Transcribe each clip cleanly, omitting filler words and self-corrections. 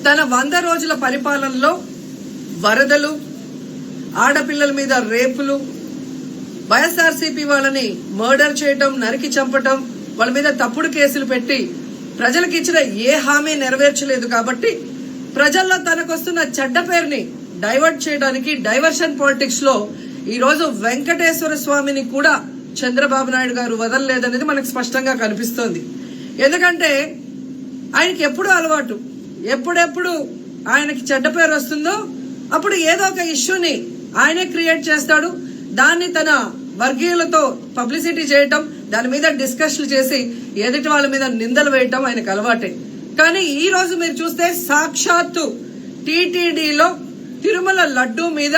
తన 100 రోజుల పరిపాలనలో వరదలు, ఆడపిల్లల మీద రేపులు, వైఎస్ఆర్సీపీ వాళ్ళని మర్డర్ చేయటం, నరికి చంపటం, వాళ్ళ మీద తప్పుడు కేసులు పెట్టి ప్రజలకు ఇచ్చిన ఏ హామీ నెరవేర్చలేదు. కాబట్టి ప్రజల్లో తనకొస్తున్న చెడ్డ పేరుని డైవర్ట్ చేయడానికి డైవర్షన్ పాలిటిక్స్ లో ఈ రోజు వెంకటేశ్వర స్వామిని కూడా చంద్రబాబు నాయుడు గారు వదలలేదనేది మనకు స్పష్టంగా కనిపిస్తోంది. ఎందుకంటే ఆయనకి ఎప్పుడు అలవాటు, ఎప్పుడెప్పుడు ఆయనకి చెడ్డ పేరు వస్తుందో అప్పుడు ఏదో ఒక ఇష్యూని ఆయనే క్రియేట్ చేస్తాడు. దాన్ని తన వర్గీయులతో పబ్లిసిటీ చేయటం, దాని మీద డిస్కషన్లు చేసి ఎదుటి వాళ్ళ మీద నిందలు వేయటం ఆయనకు అలవాటే. కానీ ఈ రోజు మీరు చూస్తే సాక్షాత్తు టీటీడీలో తిరుమల లడ్డూ మీద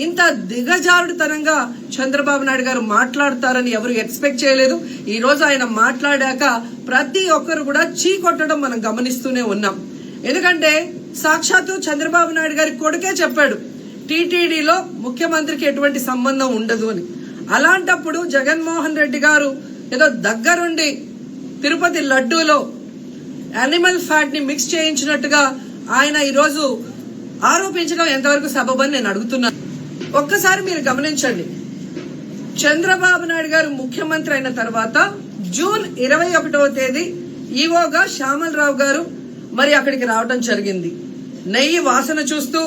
ఇంత దిగజారుడుతనంగా చంద్రబాబు నాయుడు గారు మాట్లాడతారని ఎవరు ఎక్స్పెక్ట్ చేయలేదు. ఈ రోజు ఆయన మాట్లాడాక ప్రతి ఒక్కరు కూడా చీకొట్టడం మనం గమనిస్తూనే ఉన్నాం. ఎందుకంటే సాక్షాత్తు చంద్రబాబు నాయుడు గారి కొడుకే చెప్పాడు టీటీడీలో ముఖ్యమంత్రికి ఎటువంటి సంబంధం ఉండదు అని. అలాంటప్పుడు జగన్మోహన్ రెడ్డి గారు ఏదో దగ్గరుండి తిరుపతి లడ్డూలో యానిమల్ ఫ్యాట్ ని మిక్స్ చేయించినట్టుగా ఆయన ఈరోజు ఆరోపించడం ఎంతవరకు సబబని నేను అడుగుతున్నాను. ఒక్కసారి మీరు గమనించండి, చంద్రబాబు నాయుడు గారు ముఖ్యమంత్రి అయిన తర్వాత జూన్ 21వ తేదీ ఈవోగా శ్యామలరావు గారు మరి అక్కడికి రావడం జరిగింది. నెయ్యి వాసన చూస్తూ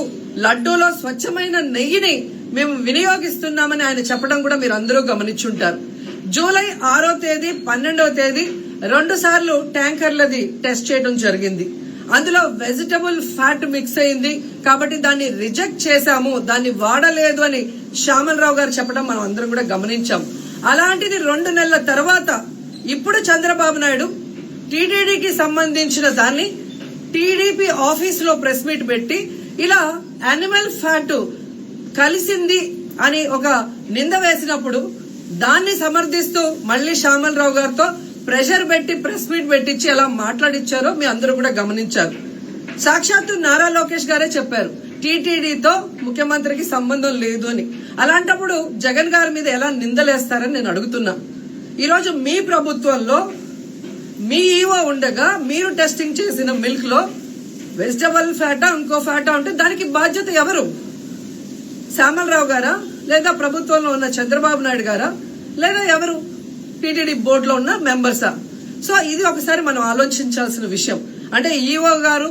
లడ్డూలో స్వచ్ఛమైన నెయ్యిని మేము వినియోగిస్తున్నామని ఆయన చెప్పడం కూడా మీరు అందరూ గమనించుంటారు. జూలై 6వ తేదీ 12వ తేదీ 2 సార్లు ట్యాంకర్లది టెస్ట్ చేయడం జరిగింది. అందులో వెజిటబుల్ ఫ్యాట్ మిక్స్ అయింది కాబట్టి దాన్ని రిజెక్ట్ చేశాము, దాన్ని వాడలేదు అని శ్యామలరావు గారు చెప్పడం మనం అందరం కూడా గమనించాం. అలాంటిది 2 నెలల తర్వాత ఇప్పుడు చంద్రబాబు నాయుడు టీటీడీకి సంబంధించిన దాన్ని టీడీపీ ఆఫీస్ లో ప్రెస్ మీట్ పెట్టి ఇలా యానిమల్ ఫ్యాట్ కలిసింది అని ఒక నింద వేసినప్పుడు దాన్ని సమర్థిస్తూ మళ్లీ శ్యామలరావు గారితో ప్రెషర్ పెట్టి ప్రెస్ మీట్ పెట్టించి ఎలా మాట్లాడిచ్చారో మీ అందరూ కూడా గమనించారు. సాక్షాత్తు నారా లోకేష్ గారే చెప్పారు టీటీడీతో ముఖ్యమంత్రికి సంబంధం లేదు అని. అలాంటప్పుడు జగన్ గారి మీద ఎలా నిందలేస్తారని నేను అడుగుతున్నా. ఈరోజు మీ ప్రభుత్వంలో మీ ఈవో ఉండగా మీరు టెస్టింగ్ చేసిన మిల్క్ లో వెజిటబుల్ ఫ్యాటా ఇంకో ఫ్యాటా ఉంటే దానికి బాధ్యత ఎవరు? శ్యామలరావు గారా, లేదా ప్రభుత్వంలో ఉన్న చంద్రబాబు నాయుడు గారా, లేదా ఎవరు టీటీడీ బోర్డులో ఉన్న మెంబర్సా? సో ఇది ఒకసారి మనం ఆలోచించాల్సిన విషయం. అంటే ఈవో గారు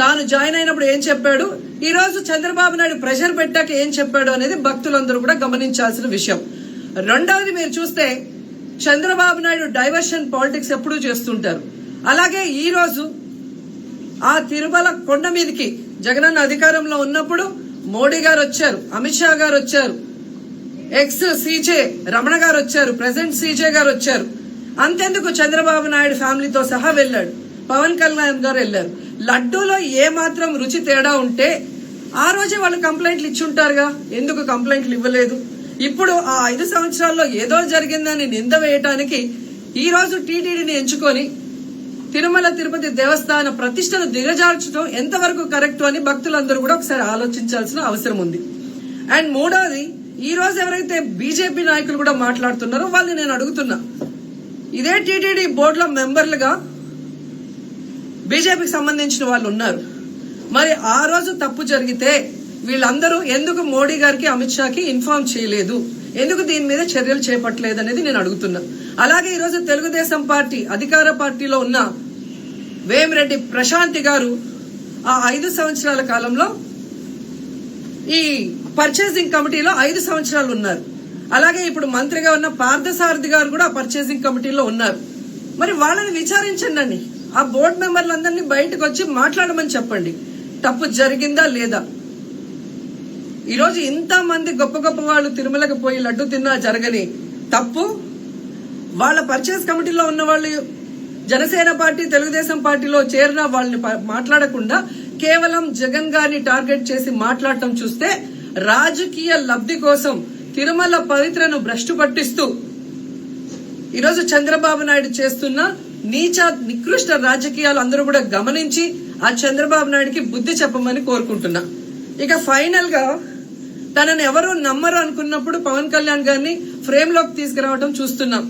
తాను జాయిన్ అయినప్పుడు ఏం చెప్పాడు, ఈ రోజు చంద్రబాబు నాయుడు ప్రెషర్ పెట్టాక ఏం చెప్పాడు అనేది భక్తులందరూ కూడా గమనించాల్సిన విషయం. రెండవది మీరు చూస్తే చంద్రబాబు నాయుడు డైవర్షన్ పాలిటిక్స్ ఎప్పుడూ చేస్తుంటారు. అలాగే ఈ రోజు ఆ తిరుమల కొండ మీదకి జగనన్న అధికారంలో ఉన్నప్పుడు మోడీ గారు వచ్చారు, అమిత్ షా గారు వచ్చారు, ఎక్స్ సీజే రమణ గారు వచ్చారు, ప్రెసిడెంట్ సీజే గారు వచ్చారు. అంతెందుకు చంద్రబాబు నాయుడు ఫ్యామిలీతో సహా వెళ్లాడు, పవన్ కళ్యాణ్ గారు వెళ్లారు. లడ్డూలో ఏ మాత్రం రుచి తేడా ఉంటే ఆ రోజే వాళ్ళు కంప్లైంట్లు ఇచ్చుంటారుగా, ఎందుకు కంప్లైంట్లు ఇవ్వలేదు? ఇప్పుడు ఆ 5 సంవత్సరాల్లో ఏదో జరిగిందని నింద వేయటానికి ఈ రోజు టీటీడీని ఎంచుకొని తిరుమల తిరుపతి దేవస్థాన ప్రతిష్టను దిగజార్చడం ఎంతవరకు కరెక్ట్ అని భక్తులందరూ కూడా ఒకసారి ఆలోచించాల్సిన అవసరం ఉంది. అండ్ మూడోది, ఈ రోజు ఎవరైతే బీజేపీ నాయకులు కూడా మాట్లాడుతున్నారో వాళ్ళని నేను అడుగుతున్నా, ఇదే టీటీడీ బోర్డులో మెంబర్లుగా బీజేపీకి సంబంధించిన వాళ్ళు ఉన్నారు. మరి ఆ రోజు తప్పు జరిగితే వీళ్ళందరూ ఎందుకు మోడీ గారికి అమిత్ షాకి ఇన్ఫార్మ్ చేయలేదు, ఎందుకు దీని మీద చర్యలు చేపట్టలేదు అనేది నేను అడుగుతున్నా. అలాగే ఈ రోజు తెలుగుదేశం పార్టీ అధికార పార్టీలో ఉన్న వేమిరెడ్డి ప్రశాంతి గారు ఆ 5 సంవత్సరాల కాలంలో ఈ పర్చేసింగ్ కమిటీలో 5 సంవత్సరాలు ఉన్నారు. అలాగే ఇప్పుడు మంత్రిగా ఉన్న పార్థసారథి గారు కూడా పర్చేసింగ్ కమిటీలో ఉన్నారు. మరి వాళ్ళని విచారించండి, ఆ బోర్డు మెంబర్లందరినీ బయటకు వచ్చి మాట్లాడమని చెప్పండి, తప్పు జరిగిందా లేదా. ఈరోజు ఇంతమంది గొప్ప గొప్ప వాళ్ళు తిరుమలకు పోయి లడ్డు తిన్నా జరగని తప్పు వాళ్ళ పర్చేస్ కమిటీలో ఉన్న వాళ్ళు జనసేన పార్టీ తెలుగుదేశం పార్టీలో చేరిన వాళ్ళని మాట్లాడకుండా కేవలం జగన్ గారిని టార్గెట్ చేసి మాట్లాడటం చూస్తే రాజకీయ లబ్ధి కోసం తిరుమల పవిత్రను భ్రష్టు పట్టిస్తూ ఈరోజు చంద్రబాబు నాయుడు చేస్తున్న నీచ నికృష్ట రాజకీయాలు అందరూ కూడా గమనించి ఆ చంద్రబాబు నాయుడికి బుద్ధి చెప్పమని కోరుకుంటున్నా. ఇక ఫైనల్ గా తనని ఎవరు నమ్మరు అనుకున్నప్పుడు పవన్ కళ్యాణ్ గారిని ఫ్రేమ్ లోకి తీసుకురావడం చూస్తున్నాం.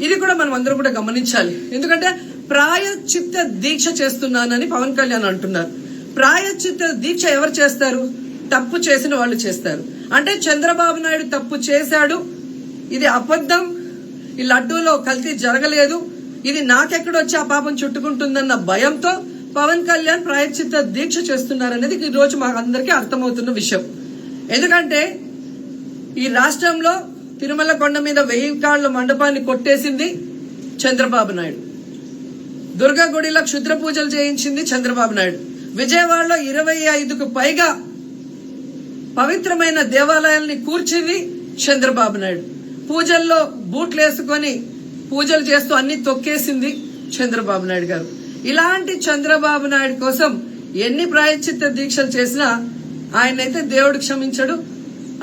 ఇది కూడా మనం అందరూ కూడా గమనించాలి. ఎందుకంటే ప్రాయశ్చిత్త దీక్ష చేస్తున్నానని పవన్ కళ్యాణ్ అంటున్నారు. ప్రాయశ్చిత్త దీక్ష ఎవరు చేస్తారు? తప్పు చేసిన వాళ్ళు చేస్తారు. అంటే చంద్రబాబు నాయుడు తప్పు చేశాడు, ఇది అబద్ధం, ఈ లడ్డూలో కల్తీ జరగలేదు, ఇది నాకెక్కడొచ్చి ఆ పాపం చుట్టుకుంటుందన్న భయంతో పవన్ కళ్యాణ్ ప్రాయశ్చిత్త దీక్ష చేస్తున్నారనేది ఈ రోజు మాకు అందరికీ అర్థమవుతున్న విషయం. ఎందుకంటే ఈ రాష్ట్రంలో తిరుమల కొండ మీద 1000 కాళ్ల మండపాన్ని కొట్టేసింది చంద్రబాబు నాయుడు. దుర్గా గుడిలో క్షుద్ర పూజలు చేయించింది చంద్రబాబు నాయుడు. విజయవాడలో 25కు పైగా పవిత్రమైన దేవాలయాల్ని కూర్చింది చంద్రబాబు నాయుడు. పూజల్లో బూట్లు వేసుకొని పూజలు చేస్తూ అన్ని తొక్కేసింది చంద్రబాబు నాయుడు గారు. ఇలాంటి చంద్రబాబు నాయుడు కోసం ఎన్ని ప్రాయశ్చిత్త దీక్షలు చేసినా ఆయనైతే దేవుడు క్షమించడు,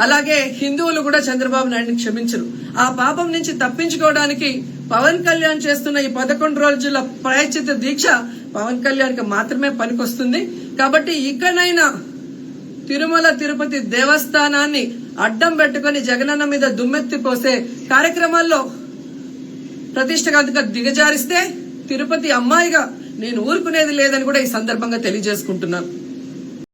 అలాగే హిందువులు కూడా చంద్రబాబు నాయుడిని క్షమించరు. ఆ పాపం నుంచి తప్పించుకోవడానికి పవన్ కళ్యాణ్ చేస్తున్న ఈ 11 రోజుల ప్రాయశ్చిత్త దీక్ష పవన్ కళ్యాణ్ కి మాత్రమే పనికొస్తుంది. కాబట్టి ఇకనైనా తిరుమల తిరుపతి దేవస్థానాన్ని అడ్డం పెట్టుకుని జగనన్న మీద దుమ్మెత్తి పోసే కార్యక్రమాల్లో ప్రతిష్టగా దిగజారిస్తే తిరుపతి అమ్మాయిగా నేను ఊరుకునేది లేదని కూడా ఈ సందర్భంగా తెలియజేసుకుంటున్నాను.